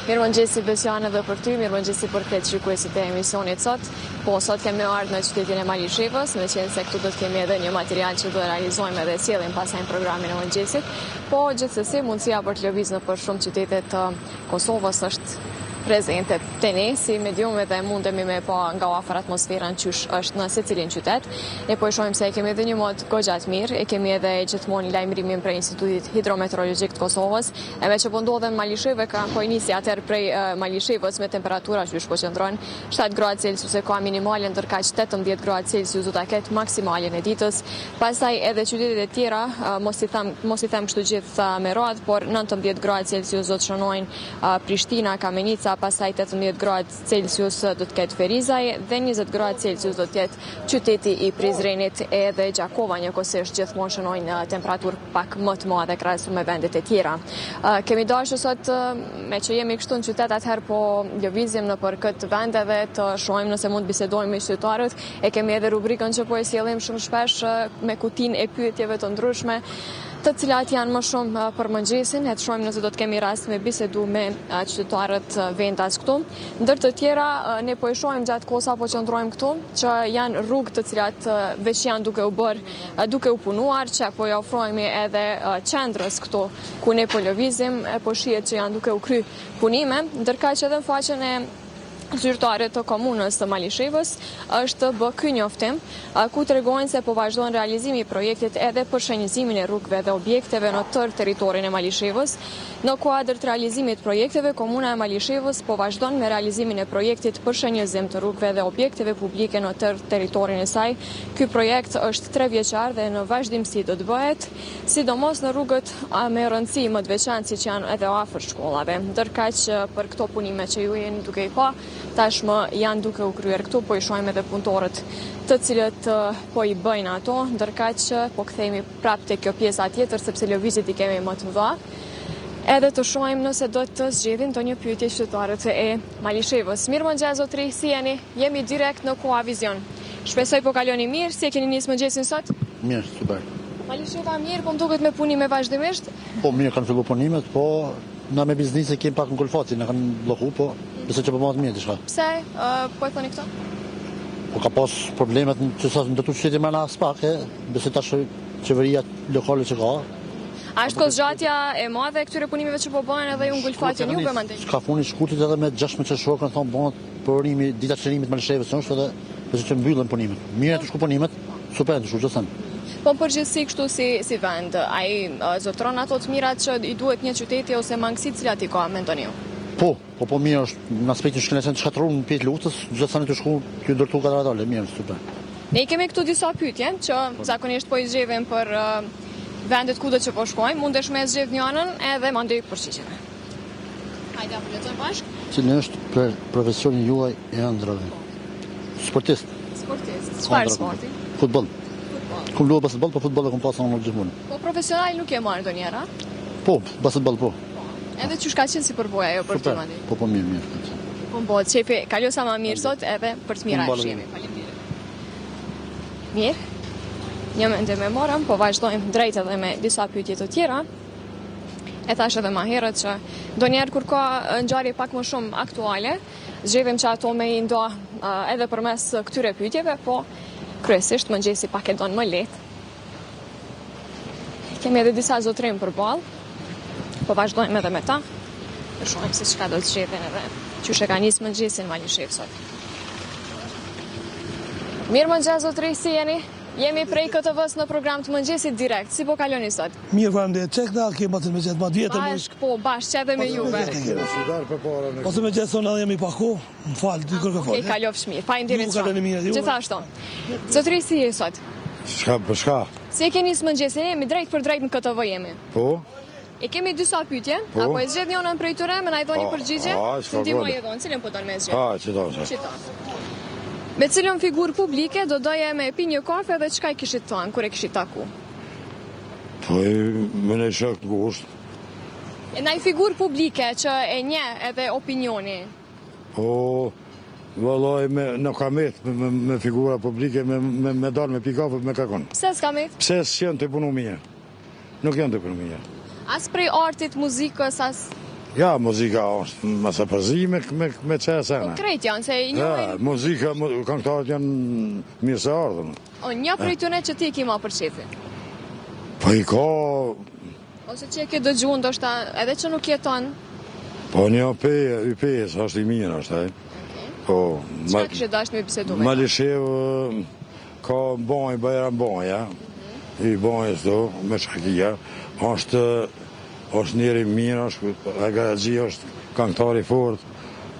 Mirëmëngjesi Besiane dhe për ty, mirëmëngjesi për këtë shikuesit e emisionit sot. Po, sot kemi ardhur në qytetin e Malishevës, me qenë se këtu do të kemi edhe një material që do të realizojmë edhe sjellim pasaj programin e mëngjesit. Po, gjithsesi, mundësia për të lëvizur nëpër shumë qytete të Kosovës është prezente te ne si medium dhe mundemi me pa nga afër atmosferën qysh është në secilin qytet. Ne po e shohim se kemi edhe një mod goxha të mirë, e kemi edhe gjithmonë lajmërimin prej Institutit Hidrometeorologjik të Kosovës, e me që po ndodhen Malishevë ka po nisi atëherë prej Malishevës me temperatura që po qëndron 7 gradë Celsius e ka minimale, ndërkaq 18 gradë Celsius do ta ketë maksimalen e ditës. Pastaj edhe qytetet e tjera, mos i them kështu gjithë me radhë, por 19 gradë Celsius do të shënojnë Prishtina, Kamenica, pastaj 18 gradë Celsius do të ketë Ferizaj dhe 20 gradë Celsius do të ketë qyteti i Prizrenit, edhe Gjakova njëkohësisht gjithmonë shënojnë temperaturë pak më të mëdha krahasuar me vendet e tjera. Kemi dashur sot me që jemi këtu në qytet atëherë po lëvizjem nëpër këtë vend edhe të shohim nëse mund bisedojmë me qytetarët. E kemi edhe rubrikën që po e sjellim shumë shpesh me kutinë e pyetjeve të ndryshme, të cilat janë më shumë për mëngjesin, e të shohim nëse do të kemi rast me bisedu me qytetarët vendas këtu. Ndër të tjera, ne po e shohim gjatë kohës apo qëndrojmë këtu, që janë rrugë të cilat veç janë duke u punuar, që po i ofrojmë edhe qendrës këtu ku ne po lëvizim, e po shihet që janë duke u kry punime, ndërkaq edhe në faqen e zyrtare të komunës të Malishevës është bë ky njoftim, ku tregojnë se po vazhdon realizimi i projektit edhe për shenjizimin e rrugëve dhe objekteve në tërë territorin e Malishevës. Në kuadër të realizimit të projekteve, komuna e Malishevës po vazhdon me realizimin e projektit për shenjizim të rrugëve dhe objekteve publike në tërë territorin e saj. Ky projekt është 3 vjeçar dhe në vazhdimsi do të bëhet, sidomos në rrugët me rëndësi më të veçantë siç janë edhe afër shkollave. Ndërkaq për këto punime që ju jeni duke i pa, tashmë janë duke u kryer këtu, po i shohim edhe punëtorët të cilët po i bëjnë ato, ndërkaq po kthehemi prapë te kjo pjesa tjetër sepse lëvizjet i kemi më të mëdha. Edhe të shohim nëse do të zgjedhin ndonjë pyetje qytetarët e Malishevës. Mirëmëngjes zotëri, si jeni? Jemi direkt në Koha Vizion. Shpresoj po kaloni mirë, si e keni nisë mëngjesin sot? Mirë, super. Malisheva mirë, po më duket me punime vazhdimisht? Po mirë kanë filluar punimet, po na me biznise kemi pak ngulfaci, na kanë bllokuar, po besoj që po bëhet mirë diçka. Pse? Po e thoni këto? Po ka pas problemet që sa ndërtu qyteti më na spak, besoj tash qeveria lokale që ka. A është kozgjatja e madhe e këtyre punimeve që po bëhen edhe ju ngulfatin juve mandej? Ka funi shkurtit edhe me 16 qershor kanë thonë bëhet përorimi dita çerimit të Malishevës është edhe besoj që mbyllen punimet. Mirë të shku punimet, super të shku gjithsesi. Po përgjithësi kështu si vend, ai zotron ato të mirat që i duhet një qyteti ose mangësitë cilat i ka mendoni ju? Po mirë është në aspektin shkencor të shkatërruar në pjesë luftës, gjithsesi të shku të ndërtu katëratale, mirë, super. Ne kemi këtu disa pyetje që zakonisht po i zgjedhim për vendet kudo që po shkojmë, mundesh me zgjedh një anën edhe mandej përgjigje. Hajde apo lexojmë bashkë? Cili është profesioni juaj i ëndrrave? Sportist. Çfarë sporti? Futboll. Kum luaj basketbol, po futboll e kum pasur më gjithmonë. Po profesional nuk e marr ndonjëherë? Po, basketbol po. Edhe çu ka qenë si përvoja ajo për ty mandej? Po mirë. Po bëhet çefi, kalo sa më mirë sot edhe për të mira shihemi. Faleminderit. Mirë. Një mendje me morëm, po vazhdojmë drejt edhe me disa pyetje të tjera. E thash edhe më herët që ndonjëherë kur ka ngjarje pak më shumë aktuale, zgjedhim që ato me i ndo edhe përmes këtyre pyetjeve, po kryesisht mëngjesi pak e don më lehtë. Kemi edhe disa zotrim përballë, po vazhdojmë edhe me ta. E shohim se çka do të zgjedhin edhe qysh e ka nisë mëngjesin Malishevë sot. Mirëmëngjes zotëri, si jeni? Jemi prej KTV-s në program të mëngjesit direkt. Si po kaloni sot? Mirë, faleminderit. Çek na kemi atë mëngjes më vjetër. Bashkë edhe me juve. Ose mëngjes sonë jemi pa kohë. M'fal, dy kërkë fal. E kalofsh mirë. Faleminderit. Gjithashtu. Zotëri, si je sot? Shka? Si e keni nisë mëngjesin? Jemi drejt për drejt në KTV jemi. Po? E kemi disa pyetje, apo e zgjedh njënën prej tyre, më na i dhoni përgjigje? Ndihmoj edhe unë, cilën po don me zgjedh? Çito. Me cilën figurë publike do doje me pi një kafe dhe çka i kishit thënë kur e kishit taku? Po më ne shok të gusht. E ndaj figurë publike që e nje edhe opinioni? Po, vallaj në kamet me figura publike, me dalë me pi kafe me kakon. Pse s'kamet? Pse s'janë të punu mirë? Nuk janë të punu mirë. As prej artit, muzikës, as... Ja, muzika është mëse përzi me qesena. Krejt janë, se i Ja, njojnë... muzika, këngëtarët janë mirë se ardhën. Një prej tyne që ti ki ma për qefi. Po i ka, Ose që e ke dëgju, ndoshta edhe që nuk jeton. po një YPS është i mirë, është ai. Po, Çka kishe dashur me bisedu me? Malishev ka banj, Bajram Banja, i banjës do, me Shakia, është njeri mirë, Agaraxhi është këngëtar i fort,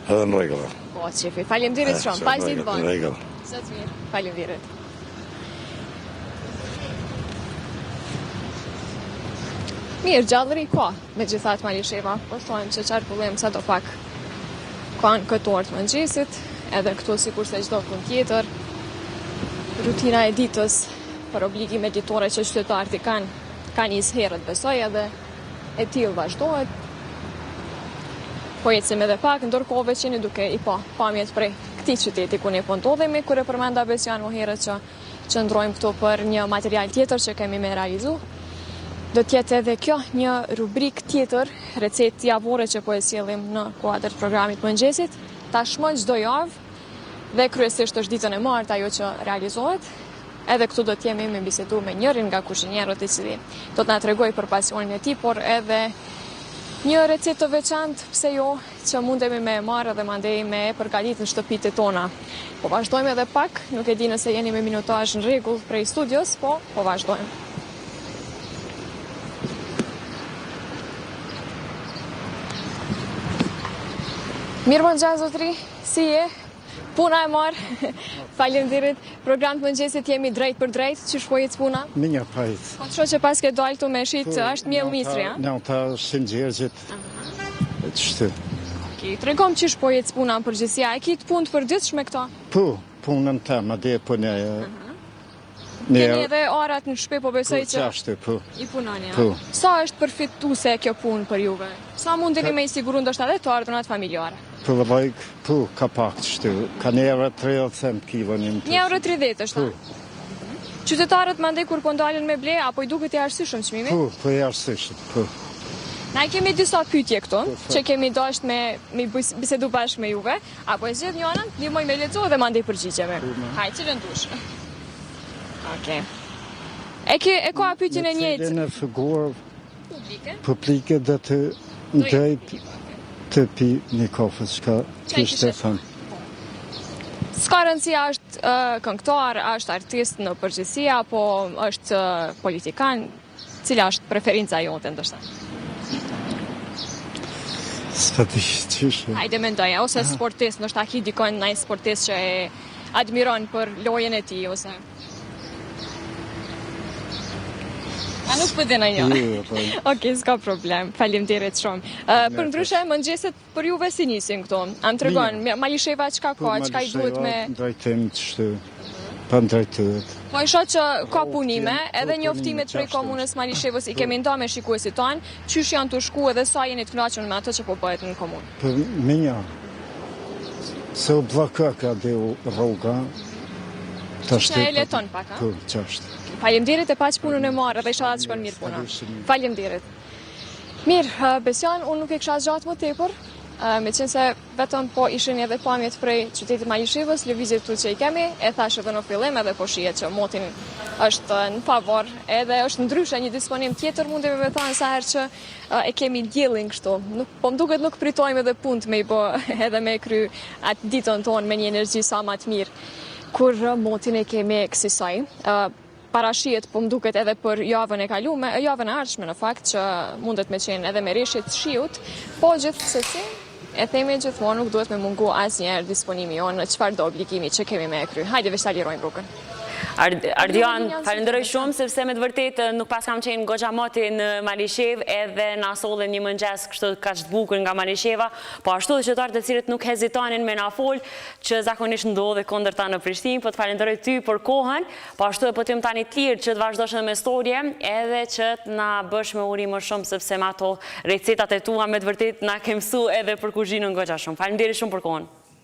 edhe në rregull. Po, qefi, faleminderit shumë, pa zi të Në banë. rregull. Sa të mirë, faleminderit. Mirë, gjallëri ka, me gjithat Malisheva, po thojmë që qarë problem sa do pak kanë këtë orë të mëngjesit, edhe këtu si kurse çdo punë tjetër, rutina e ditës për obligime ditore që qytetarët i kanë njësë herët besoj edhe e tillë vazhdohet. Po ecim edhe pak, ndërkohë veçini duke i pa pamjet prej këtij qyteti ku ne po ndodhemi, kur e përmenda Besian më herët që qëndrojmë këtu për një material tjetër që kemi me realizu. Do tjetë edhe kjo një rubrik tjetër, recet javore që po e sjellim në kuadër të programit mëngjesit, tashmë çdo javë dhe kryesisht është ditën e martë ajo që realizohet. Edhe këtu do t'jemi me bisedu me njërin nga kuzhinierët i cili do t'na tregoj për pasionin e tij, por edhe një recet të veçantë, pse jo, që mundemi me e marrë dhe mandej me e përgatit në shtëpitë tona. Po vazhdojmë edhe pak, nuk e di nëse jeni me minutazh në rregull prej studios, po vazhdojmë. Mirë mëngjes zotri, si je? Puna e marë, faleminderit. Program të mëngjesit jemi drejt për drejt, që shpojit puna? Minja pajt. Po të shoh që pas ke dalë tu me shit, është mjell misri, a? Në ta Shëngjergjit. Qështu. Okej, tregom që shpojit puna në përgjithësia, e ki të punë të përditshme këto? Po, punën ta, ma dhe punë Keni edhe orat në shtëpi, po besoj që qashtu, po. i punoni, a? Po. Sa është përfituese kjo punë për juve? Sa mundeni me i siguru ndoshta edhe të ardhunat familjare? Po lojk, po, ka pak qështu. Ka një euro 30 cent kilo një më të. 1,30 është ta? Qytetarët mandej kur po ndalen me ble, apo i duket i arsyeshëm çmimi? Po e arsyeshëm, po. Na kemi disa pyetje këtu, që kemi dashur me bisedu bashkë me juve, apo e zgjedh njënën, ndihmoj me lexo dhe mandej përgjigjeme. Hajde, cilën dush? Okej. E ka pyetjen e njëjtë Në figurë publike? publike dhe të drejt të pi një kafe, çka kishte thënë. S'ka rëndësia është këngëtar, është artist në përgjithësi, apo është politikan, cila është preferenca jote ndoshta? S'pa di çështje. Hajde mendoja, ose sportist, ndoshta ki dikon ndaj sportist që e admiron për lojën e tij ose A nuk po dena një? Okej, s'ka problem. Faleminderit shumë. Për ndryshe, mëngjeset për juve si nisin këtu? Am tregon, Malisheva çka ka, çka i duhet me... Drejtim ç'shtu. Pa drejtuar. Po e shoh që ka punime, edhe njoftimet prej komunës Malishevës i kemi nda me shikuesit tanë, qysh janë të shku edhe sa jeni të kënaqur me atë që po bëhet në komunë? Po minja. Se u blokua ka dhe rruga. Që e leton pak, a? Po, qashtë. Faleminderit e paq punën e marrë dhe inshallah të shkon mirë puna. Faleminderit. Mirë, Besian, unë nuk e kisha zgjatë më tepër, me qenë se vetëm po ishin edhe pamjet prej qytetit Malishevës, lëvizjet tu që i kemi, e thash edhe në fillim edhe po shihet që motin është në favor, edhe është ndryshe një disponim tjetër mundemi me thënë sa herë që e kemi diellin kështu. Po më duket nuk pritojmë edhe punë me i bë edhe me kry atë ditën tonë me një energji sa më të mirë. Kur motin e kemi kësaj, parashihet po më duket edhe për javën e kaluar, javën e ardhshme në fakt që mundet me qenë edhe me rishjet të shiut, po gjithsesi e themi gjithmonë nuk duhet me mungu asnjëherë disponimi jonë në çfarë do obligimi që kemi me e kry. Hajde veç ta lirojmë rrugën. Ardian, falenderoj shumë, sepse me të vërtet nuk pas kam qenë goxha moti në Malishev edhe na solli një mëngjes kështu kaq të bukur nga Malisheva, po ashtu dhe qytetarët e cilët nuk hezitonin me na fol, që zakonisht ndodhe kundërta në Prishtinë, po të falenderoj ty për kohën, po ashtu dhe po të jam tani të lirë që të vazhdosh edhe me storje, edhe që të na bësh me uri më shumë, sepse me ato recetat e tua me të vërtet na ke mësuar edhe për kuzhinën goxha shumë. Faleminderit shumë për kohën.